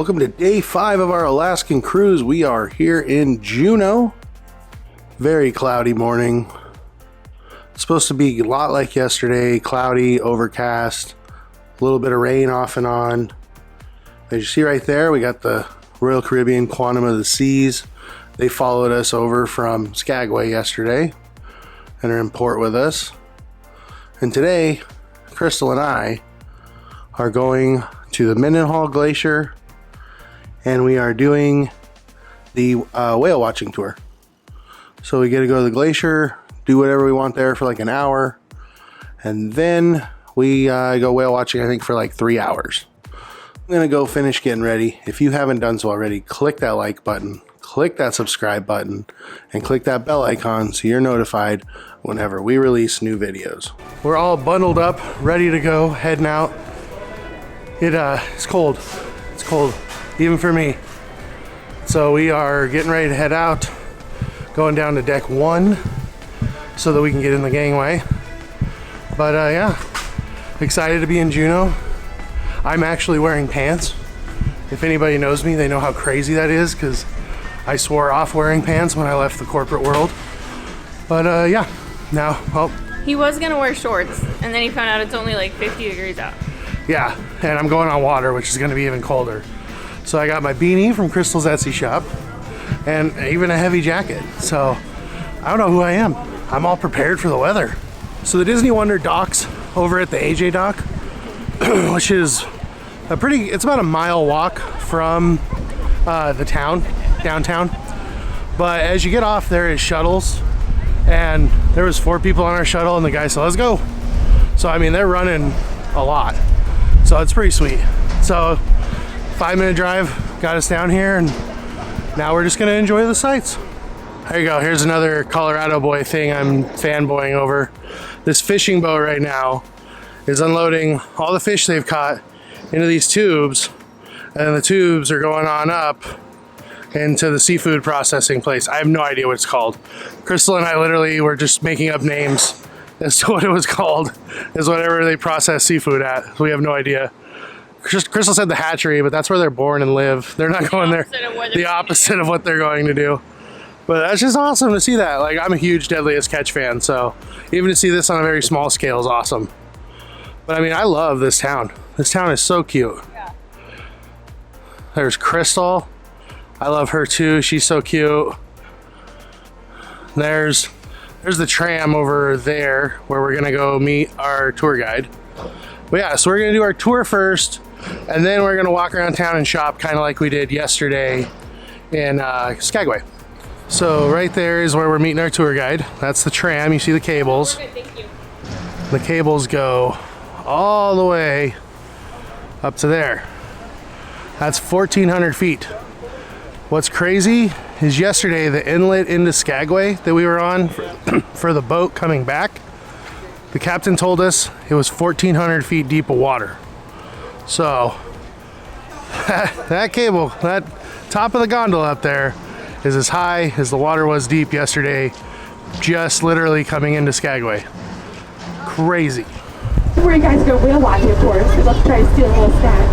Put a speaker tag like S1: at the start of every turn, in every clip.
S1: Welcome to day 5 of our Alaskan cruise. We are here in Juneau. Very cloudy morning. It's supposed to be a lot like yesterday. Cloudy, overcast, a little bit of rain off and on. As you see right there, we got the Royal Caribbean Quantum of the Seas. They followed us over from Skagway yesterday and are in port with us. And today, Crystal and I are going to the Mendenhall Glacier, and we are doing the whale watching tour. So we get to go to the glacier, do whatever we want there for like an hour, and then we go whale watching, I think, for like 3 hours. I'm gonna go finish getting ready. If you haven't done so already, click that like button, click that subscribe button, and click that bell icon so you're notified whenever we release new videos. We're all bundled up, ready to go, heading out. It's cold. It's cold, even for me. So we are getting ready to head out, going down to deck 1 so that we can get in the gangway. But yeah, excited to be in Juneau. I'm actually wearing pants. If anybody knows me, they know how crazy that is because I swore off wearing pants when I left the corporate world. But yeah, now, well.
S2: He was gonna wear shorts and then he found out it's only like 50 degrees out.
S1: Yeah, and I'm going on water, which is gonna be even colder. So I got my beanie from Crystal's Etsy shop and even a heavy jacket. So I don't know who I am. I'm all prepared for the weather. So the Disney Wonder docks over at the AJ dock, which is it's about a mile walk from the downtown. But as you get off, there is shuttles, and there was 4 people on our shuttle, and the guy said, let's go. So I mean, they're running a lot. So it's pretty sweet. So 5-minute drive got us down here, and now we're just gonna enjoy the sights. There you go. Here's another Colorado boy thing I'm fanboying over. This fishing boat right now is unloading all the fish they've caught into these tubes, and the tubes are going on up into the seafood processing place. I have no idea what it's called. Crystal and I literally were just making up names as to what it was called, is whatever they process seafood at. We have no idea. Crystal said the hatchery, but that's where they're born and live. They're not going there. The opposite of what they're going to do. But that's just awesome to see that. Like, I'm a huge Deadliest Catch fan, so even to see this on a very small scale is awesome. But I mean, I love this town. This town is so cute. Yeah. There's Crystal. I love her too. She's so cute. There's the tram over there where we're gonna go meet our tour guide. But yeah, so we're gonna do our tour first, and then we're gonna walk around town and shop, kind of like we did yesterday in Skagway. So right there is where we're meeting our tour guide. That's the tram. You see the cables.
S2: Okay, thank you.
S1: The cables go all the way up to there. That's 1,400 feet. What's crazy is yesterday, the inlet into Skagway that we were on for the boat coming back, the captain told us it was 1,400 feet deep of water. So that cable, that top of the gondola up there, is as high as the water was deep yesterday, just literally coming into Skagway. Crazy.
S3: Before you guys go whale watching, of course, we'd love to try to steal a little snack.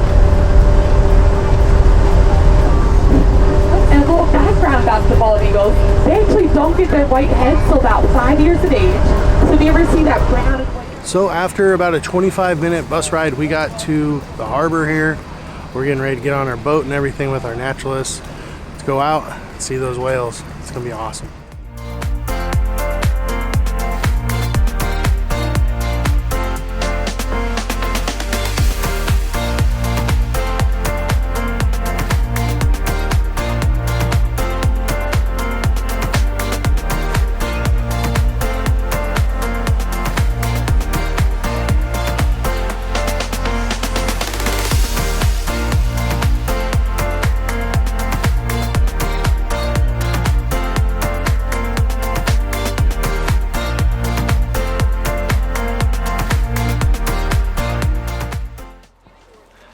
S3: And a little background about the bald eagles, they actually don't get their white heads till about 5 years of age. So if you ever see that brown and white...
S1: So after about a 25-minute bus ride, we got to the harbor here. We're getting ready to get on our boat and everything with our naturalists to go out and see those whales. It's gonna be awesome.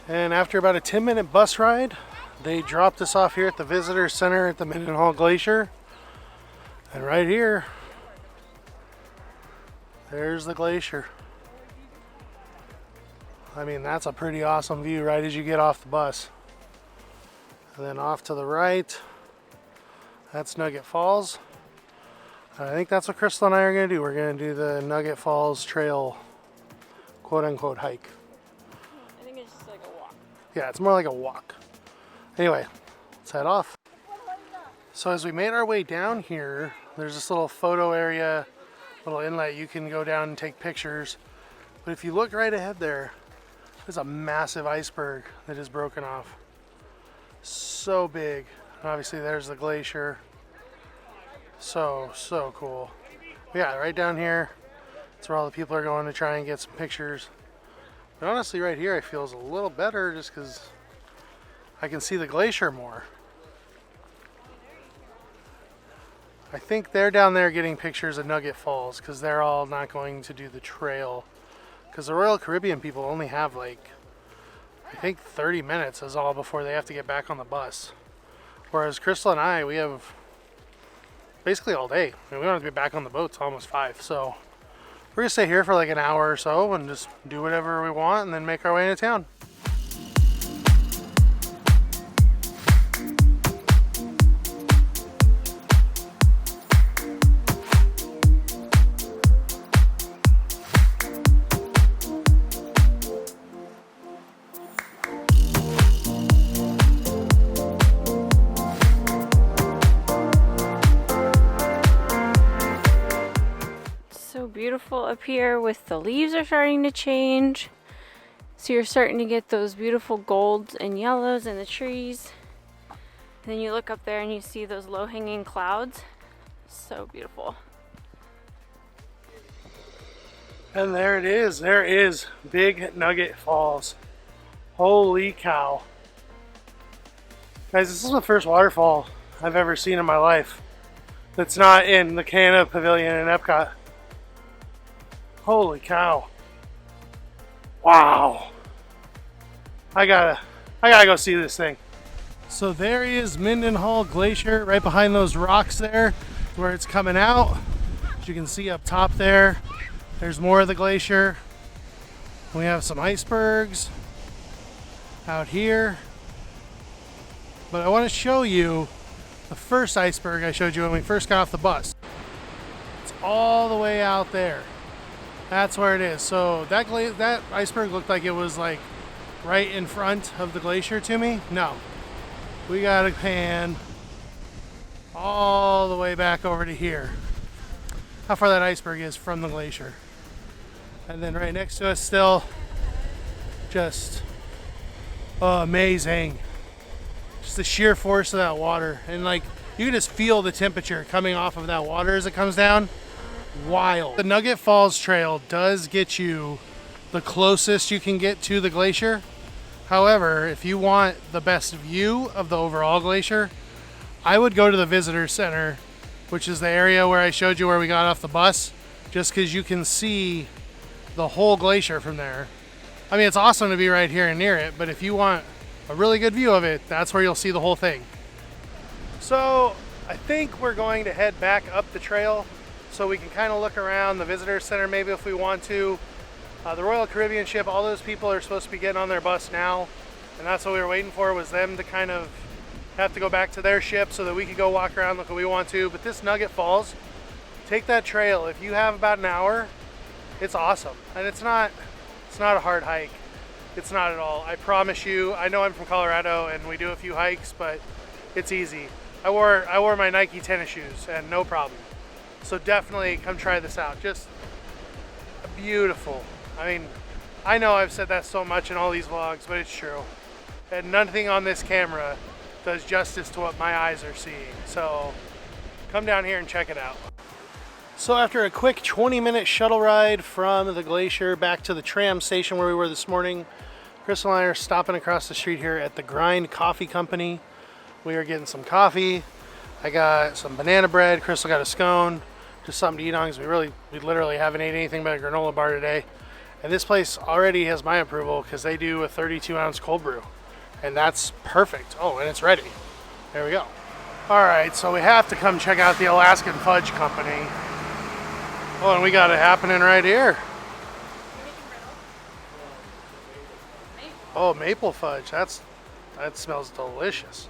S1: And after about a 10-minute bus ride, they dropped us off here at the visitor center at the Mendenhall Glacier. And right here, there's the glacier. I mean, that's a pretty awesome view right as you get off the bus. And then off to the right, that's Nugget Falls. I think that's what Crystal and I are going to do. We're going to do the Nugget Falls Trail, quote unquote, hike.
S2: I think it's just like a walk.
S1: Yeah, it's more like a walk. Anyway, let's head off. So as we made our way down here, there's this little photo area, little inlet you can go down and take pictures. But if you look right ahead there, there's a massive iceberg that is broken off. So big. And obviously there's the glacier. So cool. But yeah, right down here, that's where all the people are going to try and get some pictures. But honestly, right here, I feel is a little better just because I can see the glacier more. I think they're down there getting pictures of Nugget Falls because they're all not going to do the trail. Because the Royal Caribbean people only have like, I think 30 minutes is all before they have to get back on the bus. Whereas Crystal and I, we have basically all day. I mean, we don't have to be back on the boat till almost 5. So we're going to stay here for like an hour or so and just do whatever we want and then make our way into town.
S2: Beautiful up here with the leaves are starting to change, so you're starting to get those beautiful golds and yellows in the trees. And then you look up there and you see those low-hanging clouds. So beautiful.
S1: And there it is. There is Big Nugget Falls. Holy cow. Guys, this is the first waterfall I've ever seen in my life that's not in the Canada Pavilion in Epcot. Holy cow. Wow. I gotta go see this thing. So there is Mendenhall Glacier right behind those rocks there where it's coming out. As you can see up top there, there's more of the glacier. We have some icebergs out here. But I want to show you the first iceberg I showed you when we first got off the bus. It's all the way out there. That's where it is. So that iceberg looked like it was like right in front of the glacier to me. No, we gotta pan all the way back over to here. How far that iceberg is from the glacier. And then right next to us still, just amazing. Just the sheer force of that water. And like, you can just feel the temperature coming off of that water as it comes down. Wild. The Nugget Falls Trail does get you the closest you can get to the glacier. However, if you want the best view of the overall glacier, I would go to the visitor center, which is the area where I showed you where we got off the bus, just because you can see the whole glacier from there. I mean, it's awesome to be right here and near it, but if you want a really good view of it, that's where you'll see the whole thing. So I think we're going to head back up the trail so we can kind of look around the visitor center maybe if we want to. The Royal Caribbean ship, all those people are supposed to be getting on their bus now, and that's what we were waiting for, was them to kind of have to go back to their ship so that we could go walk around look what we want to. But this Nugget Falls, take that trail. If you have about an hour, it's awesome. And it's not a hard hike. It's not at all. I promise you. I know I'm from Colorado and we do a few hikes, but it's easy. I wore my Nike tennis shoes and no problem. So definitely come try this out. Just beautiful. I mean, I know I've said that so much in all these vlogs, but it's true. And nothing on this camera does justice to what my eyes are seeing. So come down here and check it out. So after a quick 20-minute shuttle ride from the glacier back to the tram station where we were this morning, Crystal and I are stopping across the street here at the Grind Coffee Company. We are getting some coffee. I got some banana bread. Crystal got a scone. Just something to eat on because we literally haven't ate anything but a granola bar today. And this place already has my approval because they do a 32-ounce cold brew. And that's perfect. Oh, and it's ready. There we go. All right, so we have to come check out the Alaskan Fudge Company. Oh, and we got it happening right here. Oh, maple fudge. That smells delicious.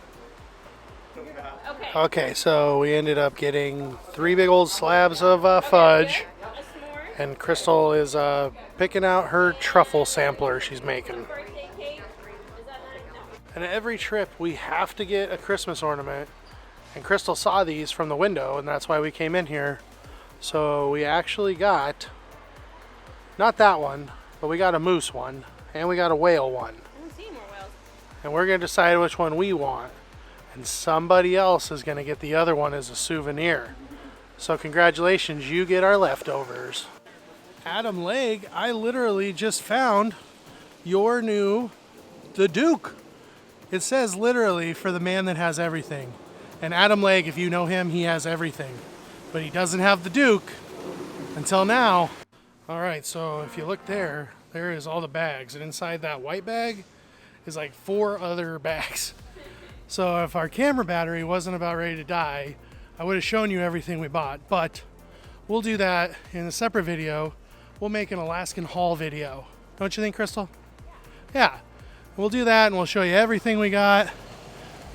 S1: Okay, so we ended up getting 3 big old slabs of fudge, and Crystal is picking out her truffle sampler she's making. And at every trip, we have to get a Christmas ornament, and Crystal saw these from the window, and that's why we came in here. So we actually got, not that one, but we got a moose one, and we got a whale one. And we're going to decide which one we want. And somebody else is going to get the other one as a souvenir. So congratulations, you get our leftovers. Adam Legg, I literally just found your new, the Duke. It says literally for the man that has everything. And Adam Legg, if you know him, he has everything. But he doesn't have the Duke until now. All right, so if you look there, there is all the bags. And inside that white bag is like 4 other bags. So if our camera battery wasn't about ready to die, I would have shown you everything we bought. But we'll do that in a separate video. We'll make an Alaskan haul video. Don't you think, Crystal? Yeah. We'll do that and we'll show you everything we got,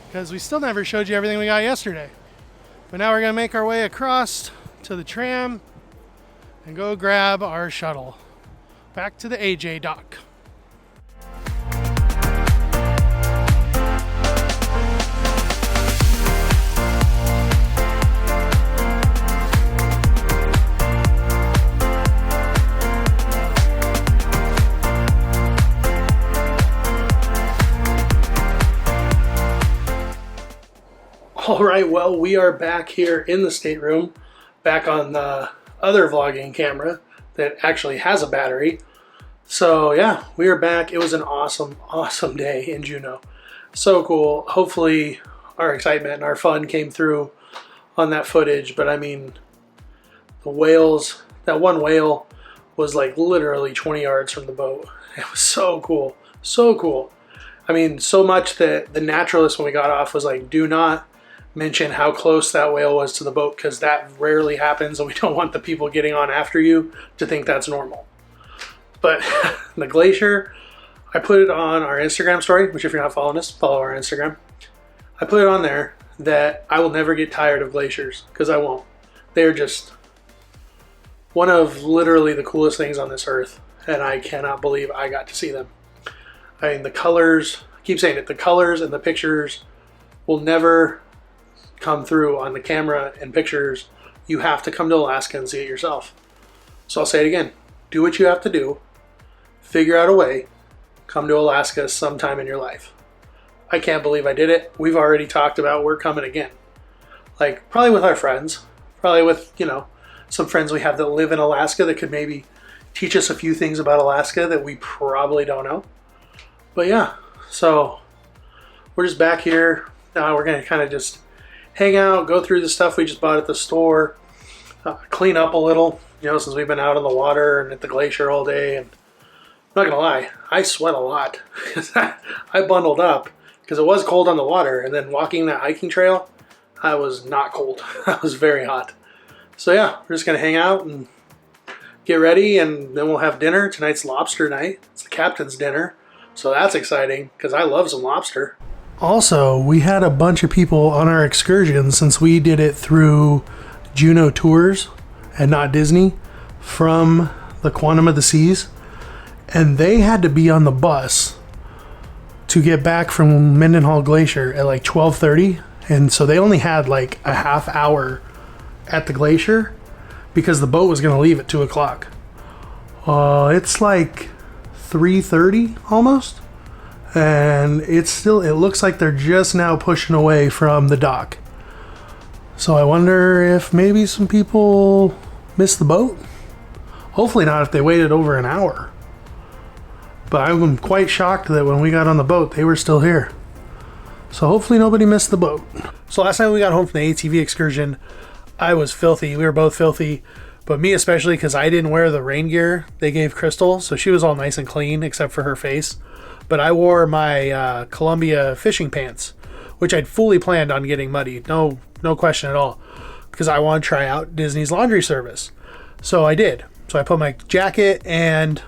S1: because we still never showed you everything we got yesterday. But now we're going to make our way across to the tram and go grab our shuttle back to the AJ dock. All right, well, we are back here in the stateroom, back on the other vlogging camera that actually has a battery. So yeah, we are back. It was an awesome, awesome day in Juneau. So cool. Hopefully our excitement and our fun came through on that footage. But I mean, the whales, that one whale was like literally 20 yards from the boat. It was so cool. So cool. I mean, so much that the naturalist when we got off was like, do not mention how close that whale was to the boat, because that rarely happens and we don't want the people getting on after you to think that's normal. But the glacier, I put it on our Instagram story, which if you're not following us, follow our Instagram. I put it on there that I will never get tired of glaciers, because I won't. They're just one of literally the coolest things on this earth, and I cannot believe I got to see them. I mean, the colors, I keep saying it, the colors and the pictures will never come through on the camera and pictures. You have to come to Alaska and see it yourself. So I'll say it again, do what you have to do, figure out a way, come to Alaska sometime in your life. I can't believe I did it. We've already talked about we're coming again. Like probably with our friends, probably with, you know, some friends we have that live in Alaska that could maybe teach us a few things about Alaska that we probably don't know. But yeah, so we're just back here. Now we're gonna kind of just hang out, go through the stuff we just bought at the store, clean up a little, you know, since we've been out on the water and at the glacier all day. And I'm not gonna lie, I sweat a lot because I bundled up because it was cold on the water, and then walking that hiking trail, I was not cold. I was very hot. So yeah, we're just gonna hang out and get ready, and then we'll have dinner. Tonight's lobster night. It's the captain's dinner, so that's exciting because I love some lobster. Also, we had a bunch of people on our excursion, since we did it through Juneau Tours and not Disney, from the Quantum of the Seas, and they had to be on the bus to get back from Mendenhall Glacier at like 12:30, and so they only had like a half hour at the glacier because the boat was going to leave at 2 o'clock. It's like 3:30 almost. And it looks like they're just now pushing away from the dock. So I wonder if maybe some people missed the boat. Hopefully not if they waited over an hour. But I'm quite shocked that when we got on the boat, they were still here. So hopefully nobody missed the boat. So last night we got home from the ATV excursion, I was filthy. We were both filthy. But me especially, because I didn't wear the rain gear they gave Crystal. So she was all nice and clean except for her face. But I wore my Columbia fishing pants, which I'd fully planned on getting muddy. No question at all. Because I want to try out Disney's laundry service. So I did. So I put my jacket and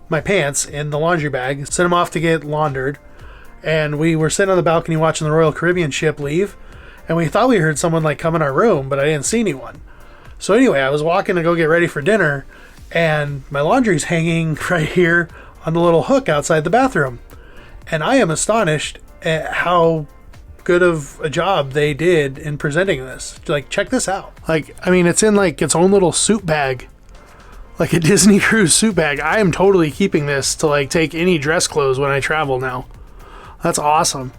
S1: my pants in the laundry bag, sent them off to get laundered. And we were sitting on the balcony watching the Royal Caribbean ship leave. and we thought we heard someone like come in our room, but I didn't see anyone. So anyway, I was walking to go get ready for dinner, and my laundry's hanging right here on the little hook outside the bathroom. And I am astonished at how good of a job they did in presenting this. Like, check this out. Like, I mean, it's in like its own little suit bag, like a Disney cruise suit bag. I am totally keeping this to like take any dress clothes when I travel now. That's awesome.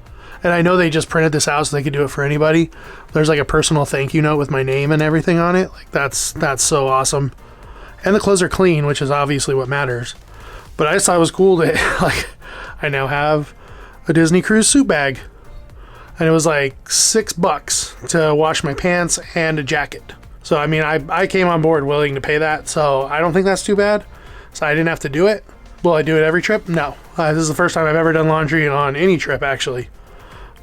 S1: And I know they just printed this out so they could do it for anybody. There's like a personal thank you note with my name and everything on it. Like, that's so awesome. And the clothes are clean, which is obviously what matters. But I just thought it was cool to, like, I now have a Disney cruise suit bag. And it was like $6 to wash my pants and a jacket. So, I mean, I came on board willing to pay that. So I don't think that's too bad. So I didn't have to do it. Will I do it every trip? No. This is the first time I've ever done laundry on any trip, actually.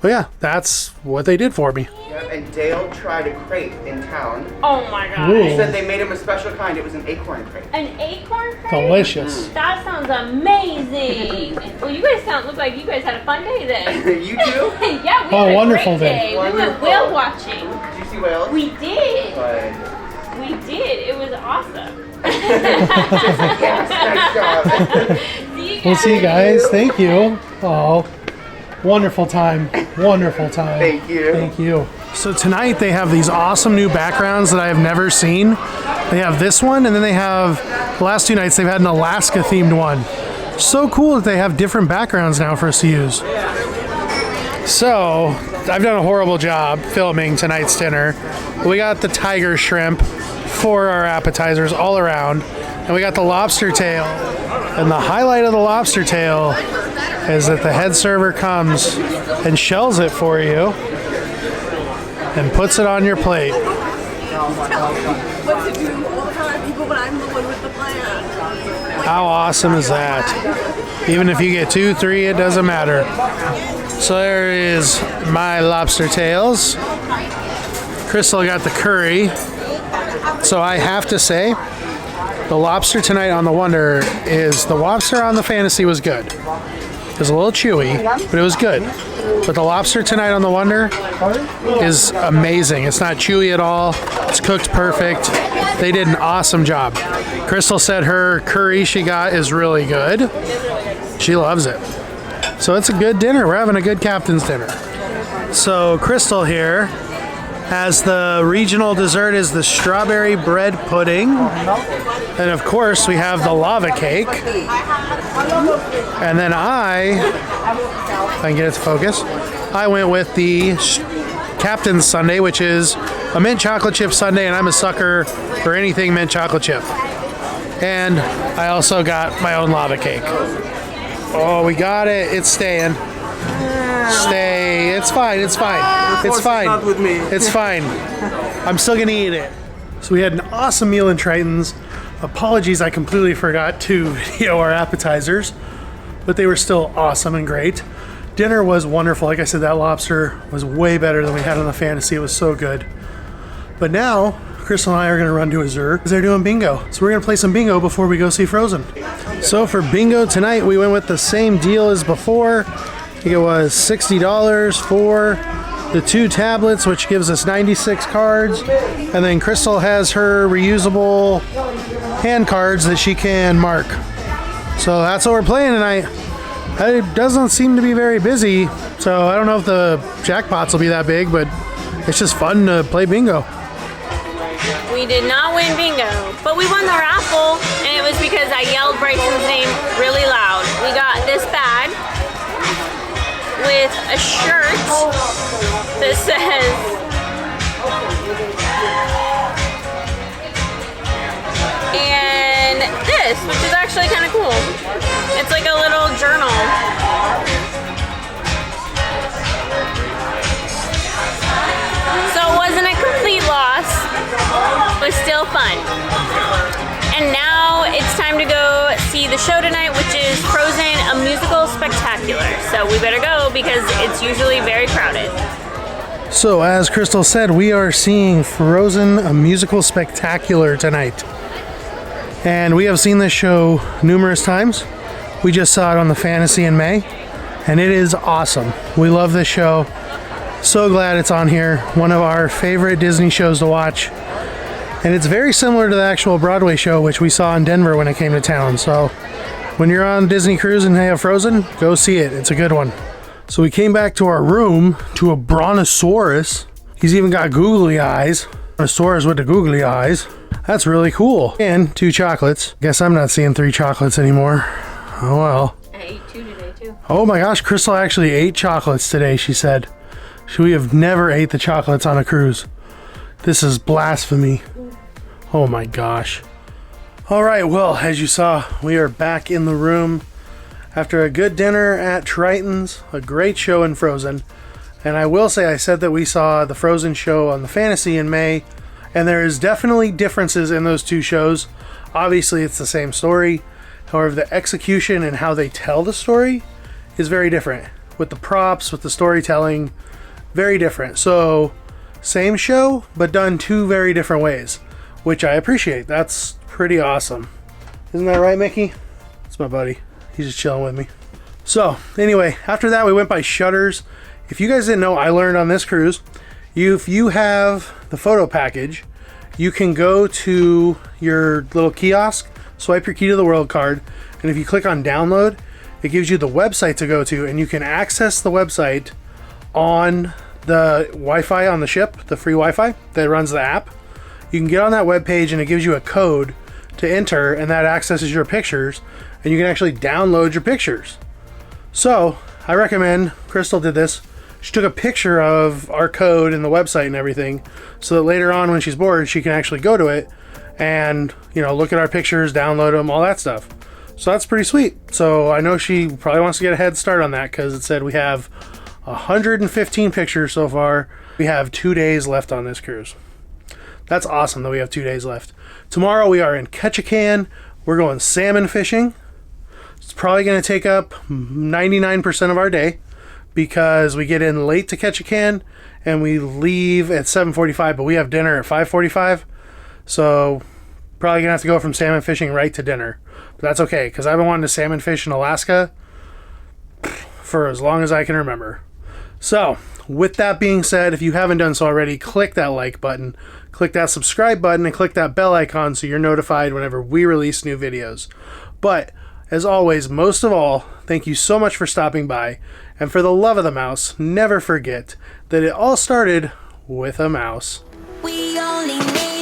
S1: But yeah, that's what they did for me.
S4: Yeah, and Dale tried a crepe in town.
S2: Oh my god.
S1: Ooh.
S4: He said they made him a special kind. It was an acorn crepe.
S2: An acorn crepe?
S1: Delicious.
S2: That sounds amazing. Well, you guys look like you guys had a fun day then.
S4: You too?
S2: Yeah, we had a
S1: wonderful
S2: great day.
S4: day.
S2: We went whale watching.
S4: Did you see whales?
S2: We did.
S4: Good.
S2: We did. It was awesome.
S4: Yes, nice job.
S2: See you guys.
S1: We'll see you guys. Thank you. Oh, wonderful time. Wonderful time.
S4: Thank you.
S1: Thank you. So tonight they have these awesome new backgrounds that I have never seen. They have this one, and then they have, the last 2 nights they've had an Alaska themed one. So cool that they have different backgrounds now for us to use. So I've done a horrible job filming tonight's dinner. We got the tiger shrimp for our appetizers all around, and we got the lobster tail. And the highlight of the lobster tail is that the head server comes and shells it for you and puts it on your plate.
S5: What to do all the time, even when I'm the one with the plan.
S1: How awesome is that? Even if you get 2, 3, it doesn't matter. So there is my lobster tails. Crystal got the curry. So I have to say, the lobster tonight on the Wonder is, the lobster on the Fantasy was good. It was a little chewy, but it was good. But the lobster tonight on the Wonder is amazing. It's not chewy at all. It's cooked perfect. They did an awesome job. Crystal said her curry she got is really good. She loves it. So it's a good dinner. We're having a good captain's dinner. So Crystal here has the regional dessert is the strawberry bread pudding. And of course we have the lava cake. And then if I can get it to focus, I went with the Captain's Sundae, which is a mint chocolate chip sundae, and I'm a sucker for anything mint chocolate chip. And I also got my own lava cake. Oh, we got it. It's staying. Stay. It's fine. It's fine. It's fine.
S4: Not with me.
S1: It's fine. I'm still gonna eat it. So we had an awesome meal in Triton's. Apologies, I completely forgot to video our appetizers, but they were still awesome and great. Dinner was wonderful. Like I said, that lobster was way better than we had on the Fantasy. It was so good. But now, Crystal and I are gonna run to a Zur because they're doing bingo. So we're gonna play some bingo before we go see Frozen. So for bingo tonight, we went with the same deal as before. I think it was $60 for the 2 tablets, which gives us 96 cards. And then Crystal has her reusable hand cards that she can mark. So that's what we're playing tonight. It doesn't seem to be very busy, so I don't know if the jackpots will be that big, but it's just fun to play bingo.
S2: We did not win bingo, but we won the raffle, and it was because I yelled Bryson's name really loud. We got this bag with a shirt that says and this, which is actually kind of cool. It's like a little journal. So it wasn't a complete loss, but still fun. And now it's time to go see the show tonight, which is Frozen, a musical spectacular. So we better go because it's usually very crowded.
S1: So as Crystal said, we are seeing Frozen, a musical spectacular tonight. And we have seen this show numerous times. We just saw it on the Fantasy in May, and it is awesome. We love this show. So glad it's on here. One of our favorite Disney shows to watch. And it's very similar to the actual Broadway show, which we saw in Denver when it came to town. So when you're on Disney Cruise and they have Frozen, go see it. It's a good one. So we came back to our room to a brontosaurus. He's even got googly eyes. Brontosaurus with the googly eyes. That's really cool. And 2 chocolates. Guess I'm not seeing 3 chocolates anymore. Oh well.
S2: I ate 2 today too.
S1: Oh my gosh, Crystal actually ate chocolates today, she said. We have never ate the chocolates on a cruise. This is blasphemy. Oh my gosh. All right, well, as you saw, we are back in the room after a good dinner at Triton's, a great show in Frozen. And I will say, I said that we saw the Frozen show on the Fantasy in May, and there is definitely differences in those 2 shows. Obviously, it's the same story. However, the execution and how they tell the story is very different. With the props, with the storytelling, very different. So, same show, but done 2 very different ways, which I appreciate. That's pretty awesome. Isn't that right, Mickey? That's my buddy. He's just chilling with me. So, anyway, after that, we went by Shutters. If you guys didn't know, I learned on this cruise, if you have the photo package, you can go to your little kiosk, swipe your Key to the World card, and if you click on download, it gives you the website to go to, and you can access the website on the Wi-Fi on the ship, the free Wi-Fi that runs the app. You can get on that web page and it gives you a code to enter, and that accesses your pictures, and you can actually download your pictures. So I recommend, Crystal did this. She took a picture of our code and the website and everything, so that later on when she's bored, she can actually go to it and, you know, look at our pictures, download them, all that stuff. So that's pretty sweet. So I know she probably wants to get a head start on that, because it said we have 115 pictures so far. We have 2 days left on this cruise. That's awesome that we have 2 days left. Tomorrow we are in Ketchikan. We're going salmon fishing. It's probably going to take up 99% of our day, because we get in late to Ketchikan and we leave at 7:45, but we have dinner at 5:45. So probably going to have to go from salmon fishing right to dinner. But that's okay, because I've been wanting to salmon fish in Alaska for as long as I can remember. So, with that being said, if you haven't done so already, click that like button, click that subscribe button, and click that bell icon so you're notified whenever we release new videos. But, as always, most of all, thank you so much for stopping by, and for the love of the mouse, never forget that it all started with a mouse.
S6: We only need